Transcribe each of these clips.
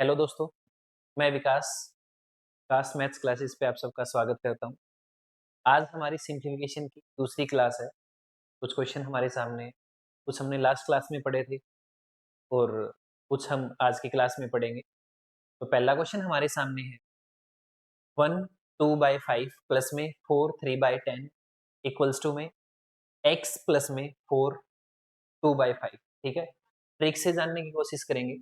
Hello दोस्तों, मैं विकास विकास maths classes पे आप सबका स्वागत करता हूँ। आज हमारी सिम्प्लीफिकेशन की दूसरी क्लास है। कुछ क्वेश्चन हमारे सामने हैं, कुछ हमने लास्ट क्लास में पढ़े थे और कुछ हम आज की क्लास में पढ़ेंगे। तो पहला क्वेश्चन हमारे सामने है 1 2/5 प्लस में 4 3/10 इक्वल्स टू में x प्लस में 4 2/5। ठीक है, ट्रिक से जानने की कोशिश करेंगे।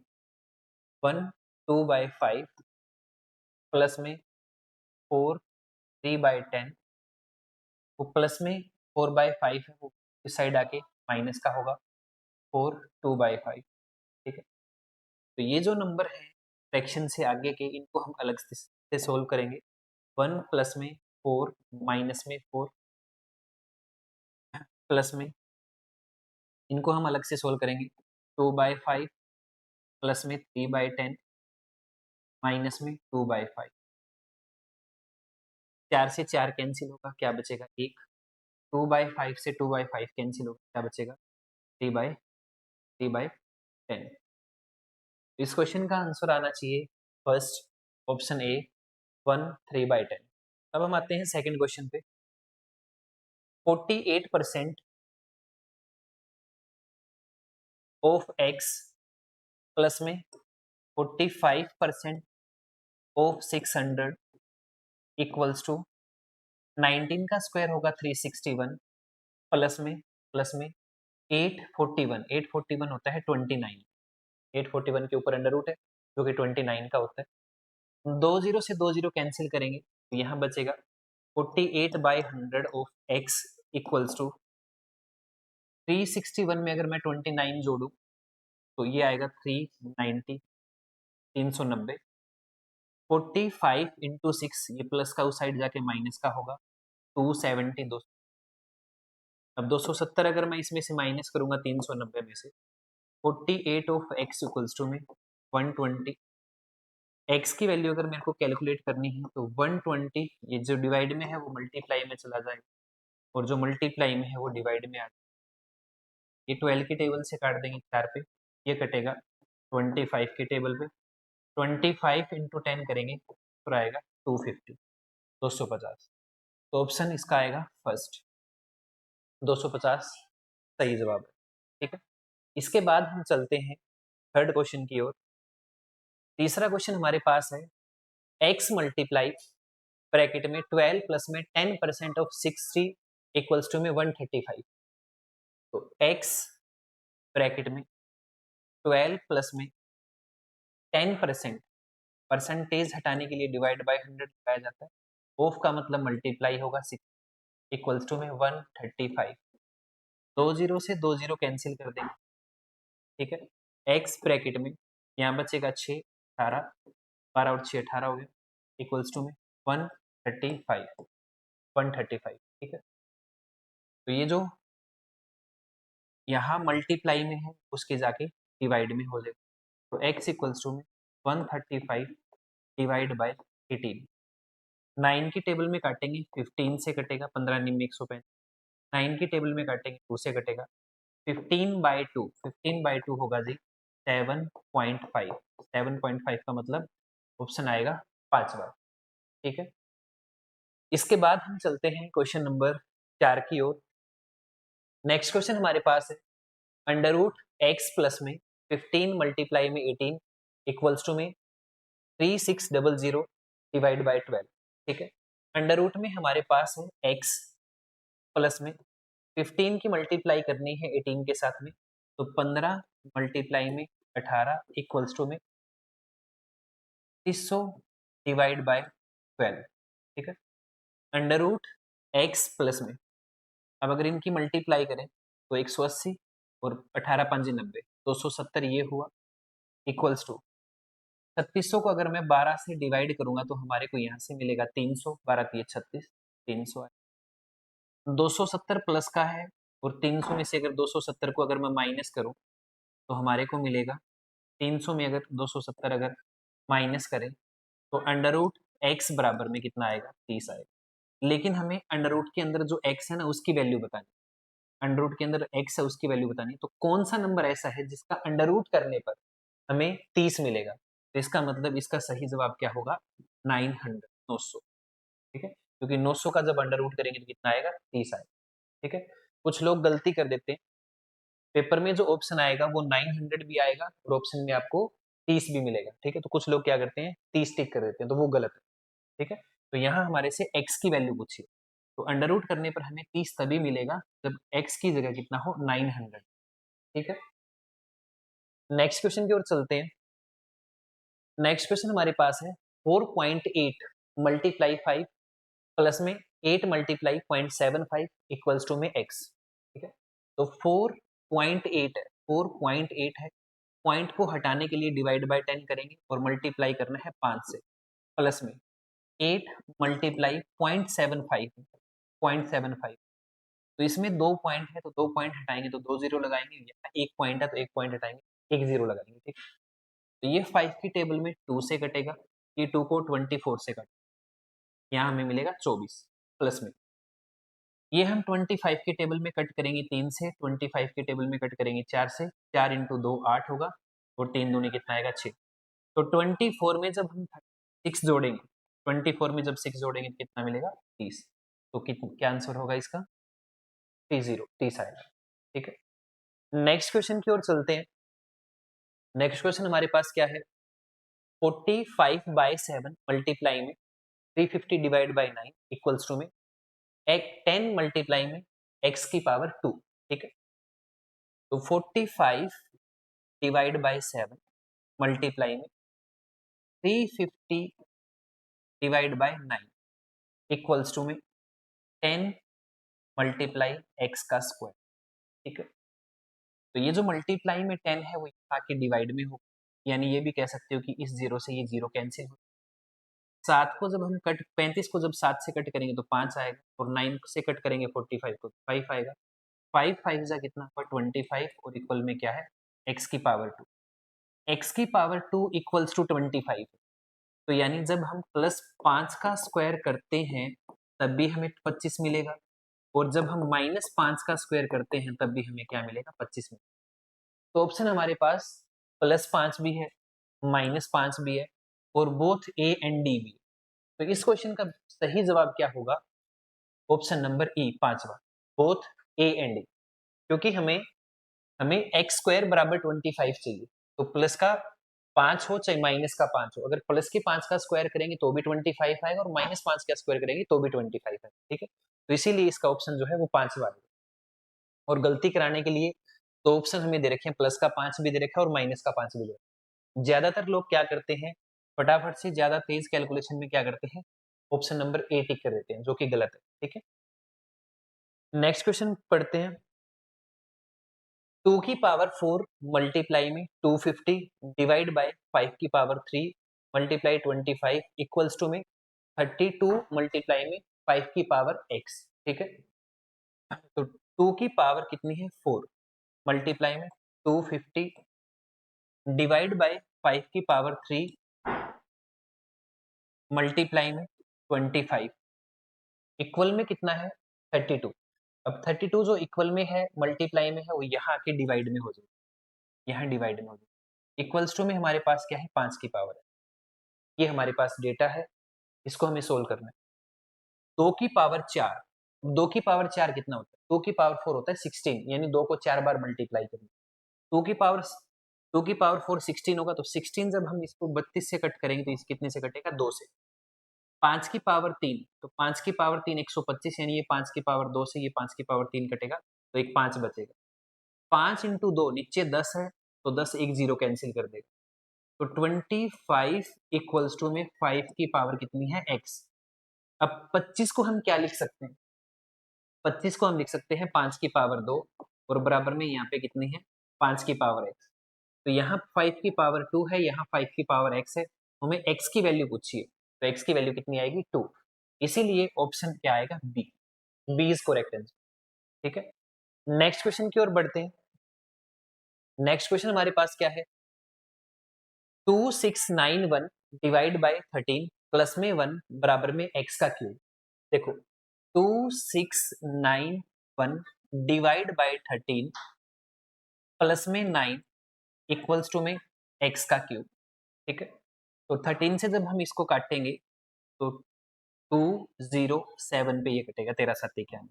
1 2/5 प्लस में 4 3/10 वो प्लस में 4/5 है, वो इस साइड आके माइनस का होगा 4 2/5। ठीक है, तो ये जो नंबर है फ्रैक्शन से आगे के, इनको हम अलग से सोल्व करेंगे। 1 प्लस में 4 माइनस में 4 प्लस में, इनको हम अलग से सोल्व करेंगे। 2/5 प्लस में 3/10 माइनस में 2/5। 4 से 4 कैंसिल होगा, क्या बचेगा 1। 2/5 से 2/5 कैंसिल होगा, क्या बचेगा 3/10। इस क्वेश्चन का आंसर आना चाहिए फर्स्ट ऑप्शन ए 1 3/10। अब हम आते हैं सेकंड क्वेश्चन पे। 48% ऑफ एक्स प्लस में 45% ऑफ 600 इक्वल्स टू 19 का स्क्वायर होगा 361 प्लस में 841 होता है 29। 841 के ऊपर अंडर रूट है जो कि 29 का होता है। 20 से 20 कैंसिल करेंगे तो यहाँ बचेगा 48/100 ऑफ x इक्वल्स टू 361 में अगर मैं 29 जोड़ू तो ये आएगा 390 390। 45 इंटू 6, ये प्लस का उस साइड जाके माइनस का होगा 270 2। अब 270 अगर मैं इसमें से माइनस करूंगा 390 में से, 48 ऑफ x इक्वल्स टू में 120। x की वैल्यू अगर मेरे को कैलकुलेट करनी है तो 120, ये जो डिवाइड में है वो मल्टीप्लाई में चला जाएगा और जो मल्टीप्लाई में है वो डिवाइड में आ जाएगा। ये 12 की टेबल से काट देंगे 4 पे, ये कटेगा 25 की टेबल पे। 25 इंटू 10 करेंगे तो आएगा 250 250। तो ऑप्शन इसका आएगा फर्स्ट 250 सही जवाब है। ठीक है, इसके बाद हम चलते हैं थर्ड क्वेश्चन की ओर। तीसरा क्वेश्चन हमारे पास है x मल्टीप्लाई ब्रैकेट में 12 प्लस में 10% ऑफ 60 इक्वल्स टू में 135। तो x ब्रैकेट में 12 प्लस में 10%, परसेंटेज हटाने के लिए डिवाइड बाय 100 लगाया जाता है। ऑफ का मतलब मल्टीप्लाई होगा 6 इक्वल्स टू में 135। 20 से 20 कैंसिल कर देंगे। ठीक है, x ब्रैकेट में यहाँ बचेगा 6 18, 12 और 6 18 हो गया इक्वल्स टू में 135 135। ठीक है, तो ये जो यहाँ मल्टीप्लाई में है उसके जाके डिवाइड में हो जाएगा। तो x इक्वल्स टू में 135 डिवाइड बाय 18। 9 की टेबल में काटेंगे 15 से कटेगा, 15 निम्न 135। 9 की टेबल में काटेंगे 2 से कटेगा, 15/2 15/2 होगा जी 7.5। 7.5 का मतलब ऑप्शन आएगा पांचवा। ठीक है, इसके बाद हम चलते हैं क्वेश्चन नंबर 4 की ओर। नेक्स्ट क्वेश्चन हमारे पास है अंडर रूट एक्स प्लस में 15 मल्टीप्लाई में 18 इक्वल्स टू में 3600 डिवाइड बाय 12। ठीक है, अंडर रूट में हमारे पास है x प्लस में 15 की मल्टीप्लाई करनी है 18 के साथ में, तो 15 मल्टीप्लाई में 18 इक्वल्स टू में 300 डिवाइड बाय 12। ठीक है, अंडर रूट एक्स प्लस में, अब अगर इनकी मल्टीप्लाई करें तो 180 और 18 5 90, 270 ये हुआ इक्वल्स टू 3600 को अगर मैं 12 से डिवाइड करूंगा तो हमारे को यहाँ से मिलेगा 300, 12 3 36 300 है। 270 प्लस का है और 300 में से अगर 270 को अगर मैं माइनस करूं तो हमारे को मिलेगा 300 में अगर 270 अगर माइनस करें तो अंडर रूट एक्स बराबर में कितना आएगा 30 आएगा। लेकिन हमें अंडर रूट के अंदर जो एक्स है ना उसकी वैल्यू बतानी, अंडर रूट के अंदर एक्स है उसकी वैल्यू बतानी। तो कौन सा नंबर ऐसा है जिसका अंडर रूट करने पर हमें 30 मिलेगा, तो इसका मतलब इसका सही जवाब क्या होगा 900 900, ठीक है, क्योंकि 900 का जब अंडर रूट करेंगे तो कितना आएगा 30 आएगा, ठीक है। कुछ लोग गलती कर देते हैं, पेपर में जो ऑप्शन आएगा वो 900 भी आएगा और ऑप्शन में आपको 30 भी मिलेगा, ठीक है। तो कुछ लोग क्या करते हैं 30 टिक कर देते हैं, तो वो गलत है, ठीक है। तो यहाँ हमारे से x की वैल्यू पूछी, तो अंडर रूट करने पर हमें 30 तभी मिलेगा जब x की जगह कितना हो 900, ठीक है। नेक्स्ट क्वेश्चन की ओर चलते हैं। नेक्स्ट क्वेश्चन हमारे पास है 4.8 मल्टीप्लाई 5 प्लस में 8 मल्टीप्लाई 0.75 इक्वल्स टू में x, ठीक है। तो 4.8 है, 4.8 है, पॉइंट को हटाने के लिए डिवाइड बाय 10 करेंगे और मल्टीप्लाई करना है 5 से, प्लस में 8 मल्टीप्लाई 0.75 0.75, तो इसमें 2 पॉइंट है तो 2 पॉइंट हटाएंगे तो 2 जीरो लगाएंगे, यहाँ 1 पॉइंट है तो 1 पॉइंट हटाएंगे 1 जीरो लगाएंगे, ठीक। तो ये 5 की टेबल में 2 से कटेगा, ये 2 को 24 से कटेगा, यहाँ हमें मिलेगा 24, प्लस में ये हम 25 की टेबल में कट करेंगे 3 से, 25 की टेबल में कट करेंगे 4 से, 4 इंटू 2 8 होगा और 3 दूनी कितना आएगा 6। तो 24 में जब हम 6 जोड़ेंगे, 24 में जब 6 जोड़ेंगे तो कितना मिलेगा 30, तो क्या आंसर होगा इसका 30 आएगा, ठीक है। नेक्स्ट क्वेश्चन की ओर चलते हैं। नेक्स्ट क्वेश्चन हमारे पास क्या है 45/7 मल्टीप्लाई में 350 डिवाइड बाई 9 इक्वल्स टू में 10 मल्टीप्लाई में x की पावर 2, ठीक है। तो 45 डिवाइड बाई 7 मल्टीप्लाई में 350 डिवाइड बाई 9 इक्वल्स टू में 10 मल्टीप्लाई x का स्क्वायर, ठीक है। तो ये जो मल्टीप्लाई में 10 है वो यहाँ के डिवाइड में हो, यानी ये भी कह सकते हो कि इस जीरो से ये जीरो कैंसिल हो। 7 को जब हम कट 35 को जब 7 से कट करेंगे तो 5 आएगा और 9 से कट करेंगे 45 को 5 आएगा, 5 5 जा कितना हुआ 25 और इक्वल में क्या है x की पावर 2, x की पावर 2 इक्वल्स टू 25, तो यानी जब हम प्लस 5 का स्क्वायर करते हैं तब भी हमें 25 मिलेगा और जब हम -5 का स्क्वायर करते हैं तब भी हमें क्या मिलेगा 25 मिलेगा। तो ऑप्शन हमारे पास +5 भी है, -5 भी है और बोथ ए एंड डी भी है। तो इस क्वेश्चन का सही जवाब क्या होगा ऑप्शन नंबर ई, पांचवा, बोथ ए एंड डी, क्योंकि हमें हमें एक्स स्क्वायर बराबर 25 चाहिए, तो प्लस का 5 हो चाहे माइनस का 5 हो, अगर प्लस के 5 का स्क्वायर करेंगे तो भी 25 आएगा और -5 का स्क्वायर करेंगे तो भी 25 आएगा, ठीक है। तो इसीलिए इसका ऑप्शन जो है वो पांचवा है। और गलती कराने के लिए तो ऑप्शन हमें दे रखे हैं, प्लस का 5 भी दे रखा है और माइनस का 5 भी दे रखा है। ज्यादातर लोग क्या करते हैं फटाफट से ज्यादा तेज कैलकुलेशन में क्या करते हैं ऑप्शन नंबर ए टिक कर देते हैं, जो कि गलत है, ठीक है। नेक्स्ट क्वेश्चन पढ़ते हैं। 2 की पावर 4 मल्टीप्लाई में 250 डिवाइड बाय 5 की पावर 3 मल्टीप्लाई 25 इक्वल्स टू में 32 मल्टीप्लाई में 5 की पावर x, ठीक है। तो 2 की पावर कितनी है 4 मल्टीप्लाई में 250 डिवाइड बाय 5 की पावर 3 मल्टीप्लाई में 25 इक्वल में कितना है 32। अब 32 जो इक्वल में है मल्टीप्लाई में है वो यहाँ आके डिवाइड में हो जाएगी, यहाँ डिवाइड में हो जाएगी। इक्वल्स टू में हमारे पास क्या है 5 की पावर है, ये हमारे पास डेटा है, इसको हमें सोल्व करना है। 2 की पावर 4, 2 की पावर 4 कितना होता है 2 की पावर 4 होता है 16, यानी 2 को 4 बार मल्टीप्लाई करेंगे। 2 की पावर 4 16 होगा, तो 16 जब हम इसको 32 से कट करेंगे तो इस कितने से कटेगा 2 से। 5 की पावर 3, तो 5 की पावर 3 125, यानी ये 5 की पावर 2 से ये 5 की पावर 3 कटेगा तो एक 5 बचेगा। 5 इंटू 2 नीचे 10 है तो 10 एक जीरो कैंसिल कर देगा, तो 25 इक्वल्स टू में 5 की पावर कितनी है x। अब 25 को हम क्या लिख सकते हैं 25 को हम लिख सकते हैं 5 की पावर 2 और बराबर में यहाँ पे कितनी है 5 की पावर x। तो यहाँ 5 की पावर 2 है, यहाँ 5 की पावर x है, हमें x की वैल्यू पूछिए, तो x की वैल्यू कितनी आएगी 2, इसीलिए ऑप्शन क्या आएगा B, B is correct answer, ठीक है। नेक्स्ट क्वेश्चन की ओर बढ़ते हैं। नेक्स्ट क्वेश्चन हमारे पास क्या है 2691 डिवाइड बाय 13 प्लस में 1 बराबर में x का क्यूब। देखो 2691 डिवाइड बाय 13 प्लस में 9 इक्वल्स टू में x का क्यूब, ठीक है। तो 13 से जब हम इसको काटेंगे तो 207 पे ये कटेगा, 13 7 91।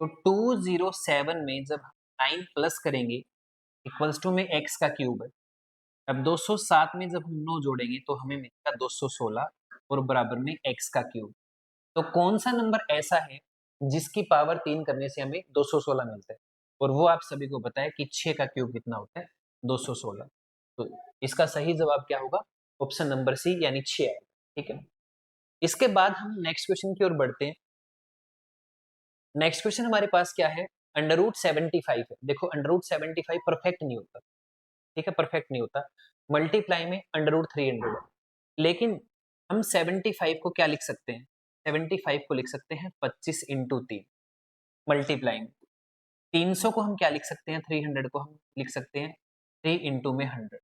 तो 207 में जब हम 9 प्लस करेंगे इक्वल्स टू में x का क्यूब है। अब 207 में जब हम 9 जोड़ेंगे तो हमें मिलेगा 216 और बराबर में x का क्यूब। तो कौन सा नंबर ऐसा है जिसकी पावर 3 करने से हमें 216 मिलता है, और वो आप सभी को पता है कि 6 का क्यूब कितना होता है, 216। तो इसका सही जवाब क्या होगा, ऑप्शन नंबर सी यानी 6 है। ठीक है, इसके बाद हम नेक्स्ट क्वेश्चन की ओर बढ़ते हैं। नेक्स्ट क्वेश्चन हमारे पास क्या है, अंडर रूट 75 है। देखो अंडर रूट 75 परफेक्ट नहीं होता, ठीक है, परफेक्ट नहीं होता। मल्टीप्लाई में अंडर रूट 300 है, लेकिन हम 75 को क्या लिख सकते हैं, 75 को लिख सकते हैं 25 इंटू 3। मल्टीप्लाई में 300 को हम क्या लिख सकते हैं, 300 को हम लिख सकते हैं 3 इंटू में 100।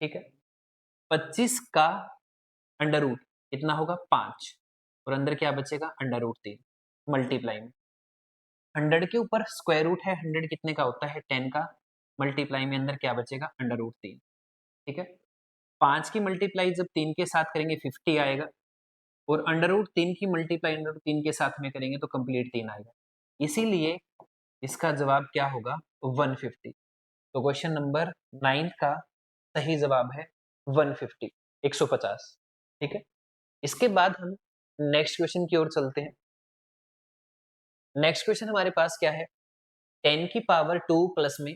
ठीक है, 25 का अंडर रूट कितना होगा 5, और अंदर क्या बचेगा अंडर रूट 3। मल्टीप्लाई में 100 के ऊपर स्क्वायर रूट है, 100 कितने का होता है 10 का। मल्टीप्लाई में अंदर क्या बचेगा अंडर रूट 3। ठीक है, 5 की मल्टीप्लाई जब 3 के साथ करेंगे 50 आएगा, और अंडर रूट 3 की मल्टीप्लाई अंडर रूट 3 के साथ में करेंगे तो कंप्लीट 3 आएगा। इसीलिए इसका जवाब क्या होगा 150। तो क्वेश्चन नंबर 9 का सही जवाब है 150, 150। ठीक है, इसके बाद हम नेक्स्ट क्वेश्चन की ओर चलते हैं। नेक्स्ट क्वेश्चन हमारे पास क्या है, 10 की पावर 2 प्लस में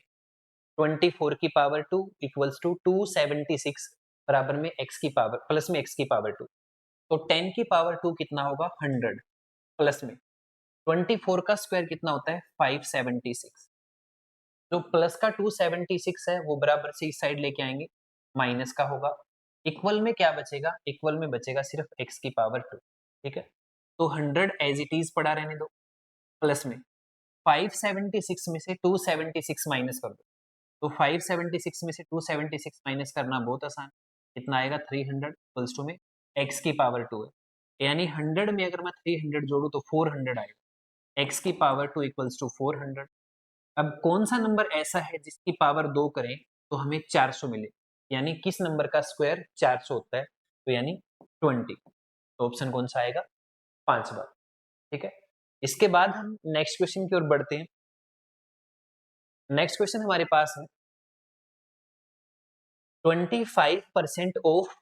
24 की पावर 2 इक्वल्स टू 276 बराबर में x की पावर प्लस में x की पावर 2। तो 10 की पावर 2 कितना होगा 100, प्लस में 24 का स्क्वायर कितना होता है 576। जो प्लस का 276 है वो बराबर से इस साइड लेके आएंगे, माइनस का होगा। इक्वल में क्या बचेगा, इक्वल में बचेगा सिर्फ x की पावर 2। ठीक है, तो 100 एज इट इज पड़ा रहने दो, प्लस में 576 में से 276 माइनस कर दो। तो 576 में से 276 माइनस करना बहुत आसान, कितना आएगा 300 इक्वल्स टू में x की पावर 2 है, यानी 100 में अगर मैं 300 जोड़ू तो 400 आएगा। x की पावर 2 इक्वल्स टू 400। अब कौन सा नंबर ऐसा है जिसकी पावर 2 करें तो हमें 400 मिले, यानी किस नंबर का स्क्वायर 400 होता है, तो यानी 20। तो ऑप्शन कौन सा आएगा 5 बार। ठीक है, इसके बाद हम नेक्स्ट क्वेश्चन की ओर बढ़ते हैं। नेक्स्ट क्वेश्चन हमारे पास है 25% ऑफ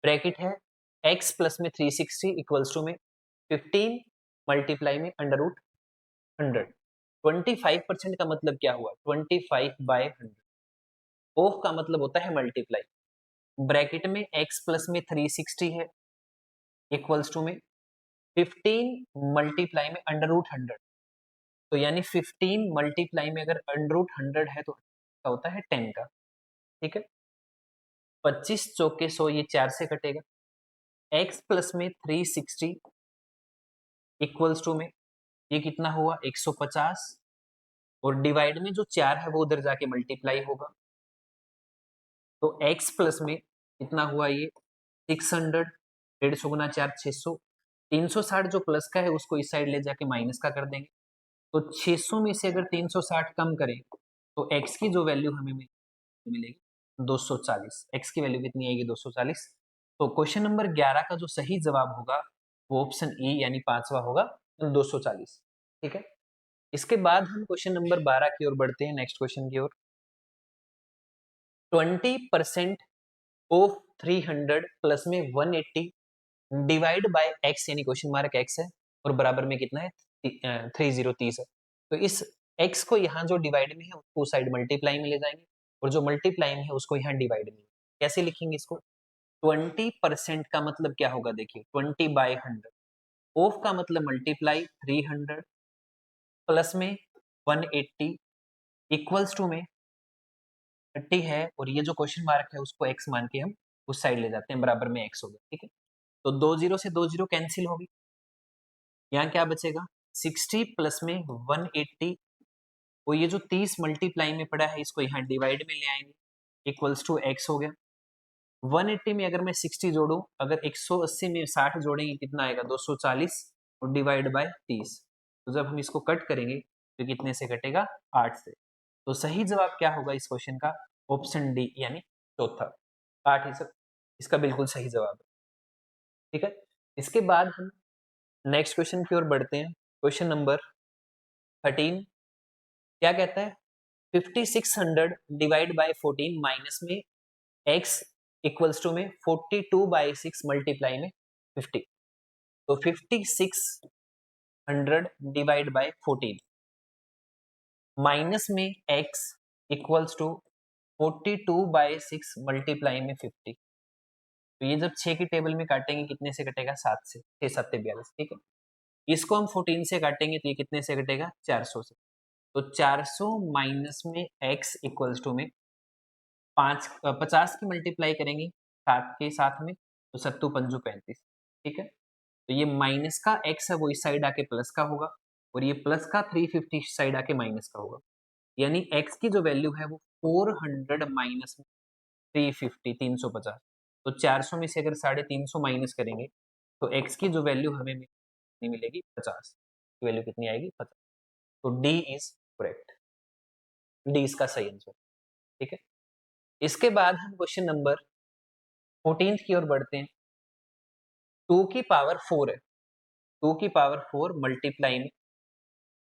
ब्रैकेट है x प्लस में 360 इक्वल्स टू में 15 मल्टीप्लाई में अंडर रूट 100। 25% का मतलब क्या हुआ 25/100। ऑफ का मतलब होता है मल्टीप्लाई, ब्रैकेट में x प्लस में 360 है इक्वल्स टू में 15 मल्टीप्लाई में अंडर रूट 100। तो यानी 15 मल्टीप्लाई में अगर अंडर रूट 100 है तो क्या होता है 10 का। ठीक है, 25 चौके 100, ये 4 से कटेगा। x प्लस में 360 इक्वल्स टू में ये कितना हुआ 150, और डिवाइड में जो 4 है वो उधर जाके मल्टीप्लाई होगा। तो x प्लस में कितना हुआ ये 600, 150 गुना 4 600, 360 जो प्लस का है उसको इस साइड ले जाके माइनस का कर देंगे। तो 600 में से अगर 360 कम करें तो x की जो वैल्यू हमें मिलेगी 240। x की वैल्यू कितनी आएगी 240। तो क्वेश्चन नंबर 11 का जो सही जवाब होगा वो ऑप्शन ई यानी 5वां होगा 240। ठीक है, इसके बाद हम क्वेश्चन नंबर 12 की ओर बढ़ते हैं, नेक्स्ट क्वेश्चन की ओर। 20% ऑफ 300 प्लस में 180 डिवाइड बाय x, यानी क्वेश्चन मार्क x है और बराबर में कितना है 30 है। तो इस x को यहाँ जो डिवाइड में है उसको साइड मल्टीप्लाई में ले जाएंगे, और जो मल्टीप्लाई में है उसको यहाँ डिवाइड में। कैसे लिखेंगे इसको, 20% का मतलब क्या होगा देखिए 20/100, ऑफ का मतलब मल्टीप्लाई 300 प्लस में 180 इक्वल्स टू में 30 है, और ये जो क्वेश्चन मार्क है उसको x मान के हम उस साइड ले जाते हैं, बराबर में x हो गया। ठीक है, तो 20 से 20 कैंसिल होगी, यहाँ क्या बचेगा 60 प्लस में 180, और ये जो 30 मल्टीप्लाई में पड़ा है इसको यहाँ डिवाइड में ले आएंगे, इक्वल्स टू x हो गया। 180 में अगर मैं 60 जोड़ू, अगर 180 में 60 जोड़ेंगे कितना आएगा 240, और डिवाइड बाय 30। तो जब हम इसको कट करेंगे तो कितने से कटेगा 8 से। तो सही जवाब क्या होगा इस क्वेश्चन का, ऑप्शन डी यानी चौथा 8 ही। इसका बिल्कुल सही जवाब है। ठीक है, इसके बाद हम नेक्स्ट क्वेश्चन की ओर बढ़ते हैं। क्वेश्चन नंबर 13 क्या कहता है, 5600 डिवाइड बाय 14 माइनस में x इक्वल्स टू में 42/6 मल्टीप्लाई में 50। तो 5600 डिवाइड बाय 14 माइनस में x इक्वल्स टू 42/6 मल्टीप्लाई में 50। तो ये जब 6 की टेबल में काटेंगे कितने से कटेगा, 7 से, 6 7 42। ठीक है, इसको हम 14 से काटेंगे तो ये कितने से कटेगा, 400 से। तो 400 माइनस में x इक्वल्स टू में 50 की मल्टीप्लाई करेंगे 7 के साथ में, तो 7 पंजू 35। ठीक है, तो ये माइनस का x है वो इस साइड आके प्लस का होगा, और ये प्लस का 350 साइड आके माइनस का होगा। यानी x की जो वैल्यू है वो 400 माइनस 350 350। तो 400 में से अगर 350 माइनस करेंगे तो x की जो वैल्यू हमें मिलेगी 50। वैल्यू कितनी आएगी, 50। तो D इज करेक्ट, डी इसका सही आंसर। ठीक है, इसके बाद हम क्वेश्चन नंबर 14 की ओर बढ़ते हैं। 2 की पावर 4 है, 2 की पावर 4 मल्टीप्लाई में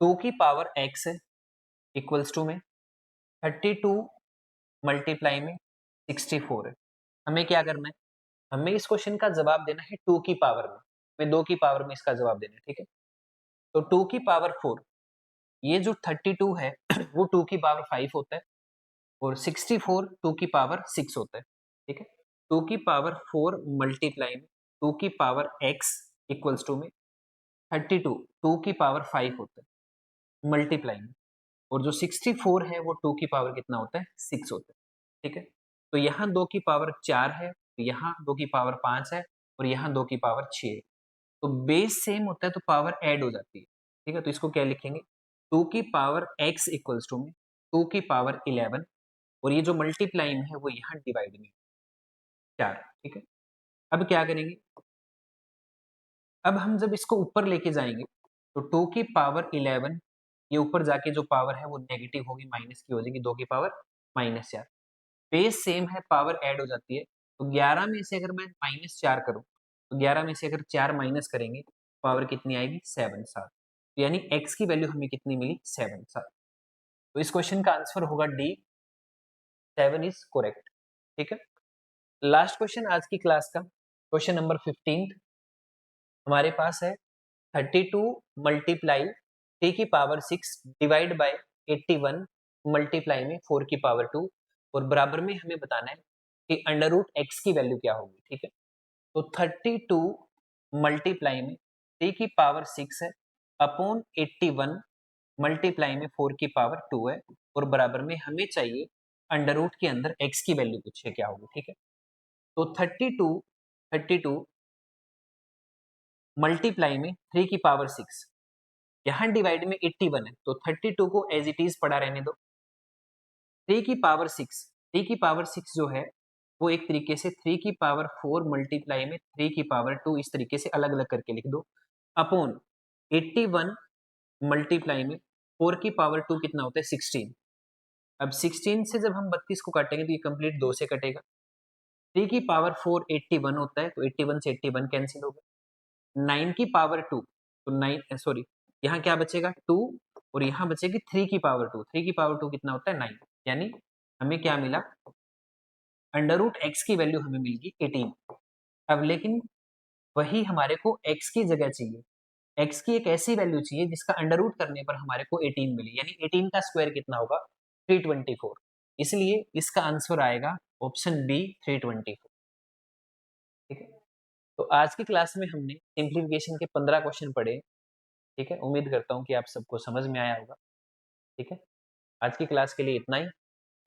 2 की पावर x है इक्वल्स टू में 32 मल्टीप्लाई में 64 है। हमें क्या करना है, हमें इस क्वेश्चन का जवाब देना है 2 की पावर में 2 की पावर में इसका जवाब देना है। ठीक है, तो 2 की पावर 4, ये जो 32 है वो 2 की पावर 5 होता है, और 64 2 की पावर 6 होता है। ठीक है, 2 की पावर 4 मल्टीप्लाई में 2 की पावर x इक्वल्स टू में 32 2 की पावर 5 होता है मल्टीप्लाई में, और जो 64 है वो 2 की पावर कितना होता है, 6 होता है। ठीक है, तो यहाँ 2 की पावर 4 है, तो यहाँ 2 की पावर 5 है, और यहाँ 2 की पावर 6 है। तो बेस सेम होता है तो पावर ऐड हो जाती है। ठीक है, तो इसको क्या लिखेंगे, 2 की पावर x इक्वल्स टू में 2 की पावर 11, और ये जो मल्टीप्लाई में है वो यहाँ डिवाइड में 4। ठीक है, अब क्या करेंगे, अब हम जब इसको ऊपर लेके जाएंगे तो 2 की पावर 11, ये ऊपर जाके जो पावर है वो नेगेटिव होगी, माइनस की हो जाएगी, 2 की पावर -4। बेस सेम है, पावर ऐड हो जाती है। तो 11 में से अगर मैं -4 करूं, तो 11 में से अगर 4 माइनस करेंगे पावर कितनी आएगी, 7 7। यानी x की वैल्यू हमें कितनी मिली, 7 7। तो इस क्वेश्चन का आंसर होगा डी, 7 इज करेक्ट। ठीक है, लास्ट क्वेश्चन आज की क्लास का, क्वेश्चन नंबर 15 हमारे पास है 32 मल्टीप्लाई टी की पावर 6 डिवाइड बाय 81 मल्टीप्लाई में 4 की पावर 2, और बराबर में हमें बताना है कि अंडर रूट एक्स की वैल्यू क्या होगी। ठीक है, तो 32 मल्टीप्लाई में 3 की पावर 6 है अपॉन 81 मल्टीप्लाई में 4 की पावर 2 है, और बराबर में हमें चाहिए अंडर रूट के अंदर x की वैल्यू पूछे क्या होगी। ठीक है, तो 32 मल्टीप्लाई में 3 की पावर 6, यहाँ डिवाइड में 81 है, तो 32 को एज इट इज पड़ा रहने दो। 3 की पावर 6, 3 की पावर 6 जो है वो एक तरीके से 3 की पावर 4 मल्टीप्लाई में 3 की पावर 2 इस तरीके से अलग अलग करके लिख दो, अपॉन 81 मल्टीप्लाई में 4 की पावर 2 कितना होता है, 16। अब 16 से जब हम 32 को काटेंगे तो ये कंप्लीट 2 से कटेगा। 3 की पावर 4 81 होता है, तो 81 से 81 कैंसिल होगा। 9 की पावर 2, तो 9 सॉरी यहाँ क्या बचेगा, 2, और यहाँ बचेगी 3 की पावर 2। 3 की पावर 2 कितना होता है, 9। यानी हमें क्या मिला, अंडर रूट एक्स की वैल्यू हमें मिल गई 18। अब लेकिन वही हमारे को x की जगह चाहिए, x की एक ऐसी वैल्यू चाहिए जिसका अंडर रूट करने पर हमारे को 18 मिले, यानी 18 का स्क्वायर कितना होगा, 324। इसलिए इसका आंसर आएगा ऑप्शन बी, 324। ठीक है, तो आज की क्लास में हमने सिंप्लीफिकेशन के 15 क्वेश्चन पढ़े। ठीक है, उम्मीद करता हूँ कि आप सबको समझ में आया होगा। ठीक है, आज की क्लास के लिए इतना ही,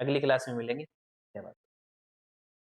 अगली क्लास में मिलेंगे। धन्यवाद।